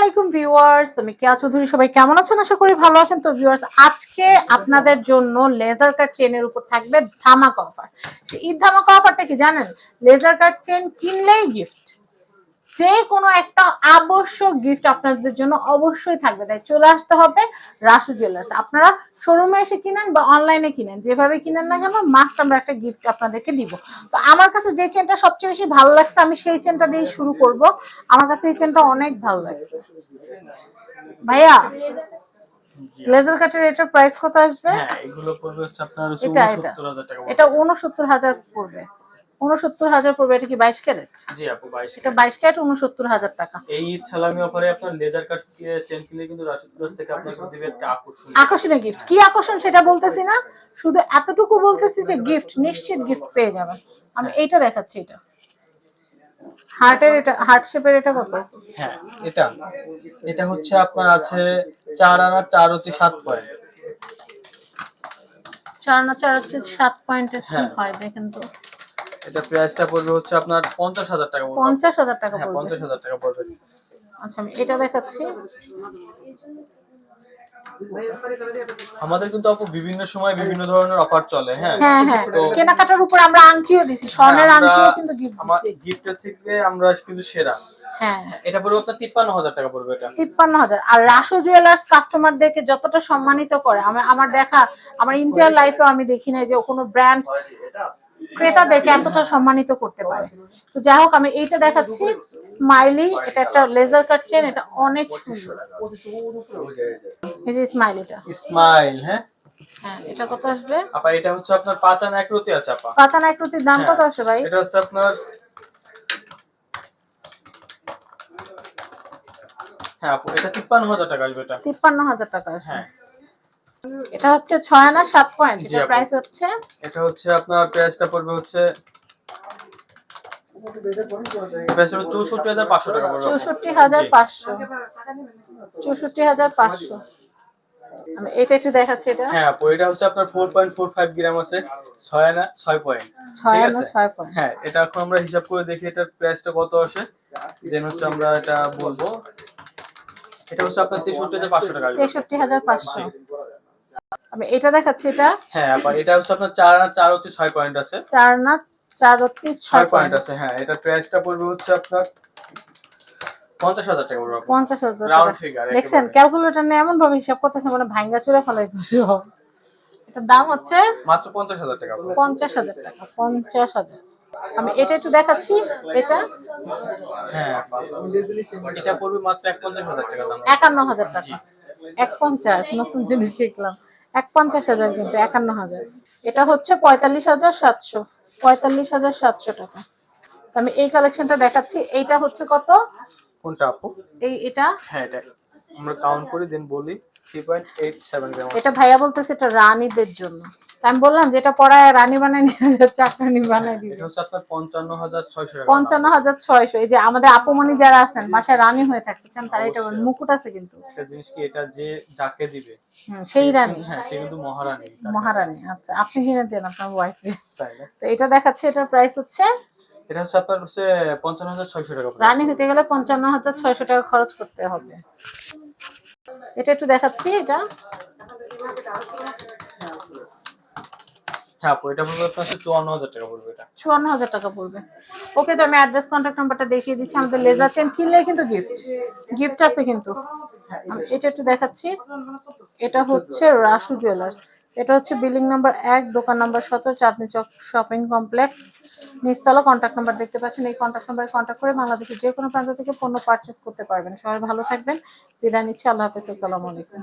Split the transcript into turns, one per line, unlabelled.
আলাইকুম ভিউয়ার্স, আমি কেয়া চৌধুরী। সবাই কেমন আছেন? আশা করি ভালো আছেন। তো ভিউয়ার্স, আজকে আপনাদের জন্য লেজার কাট চেনের উপর থাকবে ধামাকা অফার। ঈদ ধামাকা অফারটা কি জানেন? লেজার কাট চেন কিনলেই গিফট, যে কোনো একটা আবশ্যক গিফট আপনাদের জন্য অবশ্যই থাকবে। তাই চলে আসতে হবে রাসু জুয়েলার্স। আপনারা শোরুমে এসে কিনেন বা অনলাইনে কিনেন, যেভাবে কিনেন না কেন, মাস্ট আমরা একটা গিফট আপনাদেরকে দিব। তো আমার কাছে যে চেনটা সবচেয়ে বেশি ভালো লাগছে, আমি সেই চেনটা দিয়ে শুরু করব। আমার কাছে এই চেনটা অনেক ভালো লাগছে। ভাইয়া, লেজার কাটের এটার প্রাইস কত আসবে?
হ্যাঁ, এগুলো পড়বে হচ্ছে আপনার ৬৯,০০০ টাকা।
এটা ৬৯,০০০ পড়বে। ৬৯,০০০ পড়বে। এটা কি 22 ক্যারেট?
জি আপু, 22
এটা 22 ক্যারেট, ৬৯,০০০ টাকা।
এই ঈদ সালামি অফারে আপনার লেজার কাট চেন কিনলে কিন্তু রাশিদ প্লাস থেকে আপনাকে দিবে একটা
আকর্ষণীয় গিফট। কি আকর্ষণ সেটা বলতেছি না, শুধু এতটুকু বলতেছি যে গিফট, নিশ্চিত গিফট পেয়ে যাবেন। আমি এইটা দেখাচ্ছি, এটা হার্টের, এটা হার্ট শেপের। এটা কত?
হ্যাঁ, এটা হচ্ছে আপনার আছে 4 আনা 4 অতি 7 পয়েন্ট।
4 না 4 হচ্ছে 7 পয়েন্টের হয়, দেখেন তো।
এটা প্রাইসটা পড়বে হচ্ছে আপনার ৫০,০০০ টাকা।
৫০,০০০ টাকা
হ্যাঁ,
পড়বে।
৫০,০০০ টাকা পড়বে।
আচ্ছা, আমি এটা দেখাচ্ছি।
আমাদের কিন্তু আপু বিভিন্ন সময় বিভিন্ন ধরনের অফার চলে। হ্যাঁ
হ্যাঁ, তো কেনাকাটার উপর আমরা আংটিও দিছি, স্বর্ণের আংটিও কিন্তু গিফট দিছি।
গিফটের থেকে আমরা কিন্তু সেরা।
হ্যাঁ,
এটা পড়বে আপনার ৫৩,০০০ টাকা পড়বে। এটা
৫৩,০০০। আর রাসু জুয়েলার্স কাস্টমারদেরকে যতটা সম্মানিত করে, আমার দেখা, আমার ইন্টার লাইফে আমি দেখি নাই যে কোনো ব্র্যান্ড ক্রেতাদেরকে এতটা সম্মানিত করতে পারে। তো যাই হোক, আমি এইটা দেখাচ্ছি, স্মাইলি। এটা একটা লেজার কাট চেন, এটা অনেক সুন্দর। এই যে স্মাইলিটা,
স্মাইল। হ্যাঁ,
এটা কত আসবে?
আপা এটা হচ্ছে আপনার ৫ আনা ১ রতি আছে আপা।
৫ আনা ১ রতির দাম কত আসে ভাই?
এটা হচ্ছে আপনার, হ্যাঁ আপু, এটা ৫৩,০০০ টাকা আসবে। এটা
৫৩,০০০ টাকা আসবে।
হ্যাঁ,
এটা হচ্ছে ৬ আনা ৭ পয়েন্ট। এটা প্রাইস হচ্ছে,
এটা হচ্ছে আপনার প্রাইসটা পড়বে হচ্ছে ৬৪,৫০০ টাকা পড়বে।
৬৪,৫০০। ৬৪,৫০০। আমি এটা একটু দেখাচ্ছি। এটা
হ্যাঁ আপু, এটা হচ্ছে আপনার 4.45 গ্রাম আছে, ৬ আনা ৬ পয়েন্ট।
৬ আনা ৬ পয়েন্ট।
হ্যাঁ, এটা এখন আমরা হিসাব করে দেখি এটার প্রাইসটা কত আসে, দেন হচ্ছে আমরা এটা বলবো। এটা হচ্ছে আপনার ৬৩,৫০০ টাকা আসবে।
৬৩,৫০০। আমি এটা দেখাচ্ছি। এটা
হ্যাঁ আপা, এটা হচ্ছে আপনার ৪ আনা ৪ অতি ৬ পয়েন্ট আছে।
৪ না ৪ অতি ৬
পয়েন্ট আছে। হ্যাঁ, এটা প্রাইসটা পড়বে হচ্ছে আপনার ৫০,০০০ টাকা পড়বে।
৫০,০০০
রাউন্ড
টাকা।
ফিগার।
দেখছেন ক্যালকুলেটর নিয়ে এমন ভাবে হিসাব করতেছে মানে ভাঙ্গা চুরা ফেলাই দিছো। এটার দাম হচ্ছে
মাত্র ৫০,০০০ টাকা।
৫০,০০০ টাকা। ৫০,০০০। আমি এটা একটু দেখাচ্ছি। এটা
হ্যাঁ আপা, এটা পড়বে মাত্র ৫১,০০০ টাকা দাম।
৫১,০০০ টাকা। ১৫০, নতুন জিনিস শিখলাম। ৫১,০০০ কিন্তু ৫১,০০০। এটা হচ্ছে ৪৫,৭০০। ৪৫,৭০০ টাকা। আমি এই কালেকশনটা দেখাচ্ছি। এইটা হচ্ছে কত?
কোনটা আপু?
এটা।
হ্যাঁ, এটা আমরা কাউন্ট করে দেন বলি 3.87 গ্রাম।
এটা ভাইয়া বলতেছে এটা রানীদের জন্য। আমি বললাম যে এটা পড়ায় রানী বানাই নিয়ে যাচ্ছে, রানী বানাই দিবে।
এটা হচ্ছে আপনার ৫৫,৬০০ টাকা।
৫৫,৬০০। এই যে আমাদের আপুমনি যারা আছেন, বাসায় রানী হয়ে থাকতে চান, তারা এটা মুকুট আছে কিন্তু।
একটা জিনিস কি, এটা যে যাকে দিবে
সেই রানী।
হ্যাঁ, সে কিন্তু মহারানী।
মহারানী। আচ্ছা, আপনি কিনে দেন আপনার ওয়াইফকে।
তাই না?
তো এটা দেখাচ্ছে, এটার প্রাইস হচ্ছে,
এটা হচ্ছে আপনার হচ্ছে ৫৫,৬০০ টাকা।
রানী হতে গেলে ৫৫,৬০০ টাকা খরচ করতে হবে। এটা একটু দেখাচ্ছি। এটা
হ্যাঁ আপু, এটা পড়বে আপনার ৫৪,০০০ টাকা পড়বে। এটা
৫৪,০০০ টাকা পড়বে। ওকে, তো আমি অ্যাড্রেস, কন্ট্যাক্ট নাম্বারটা দেখিয়ে দিচ্ছি। আমাদের লেজার চেন কিনলে কিন্তু গিফট আছে কিন্তু। আমি এটা একটু দেখাচ্ছি। এটা হচ্ছে রাসু জুয়েলার্স। এটা হচ্ছে বিল্ডিং নাম্বার ১, দোকান নাম্বার ১৭, চাঁদনী চক শপিং কমপ্লেক্স, নিচতলা। কন্ট্যাক্ট নাম্বার দেখতে পাচ্ছেন। এই কন্ট্যাক্ট নাম্বারে কন্ট্যাক্ট করে বাংলাদেশের যে কোনো প্রান্ত থেকে পণ্য পারচেস করতে পারবেন। সবাই ভালো থাকবেন। বিদায় নিচ্ছি। আল্লাহ হাফেজ। আসসালামু আলাইকুম।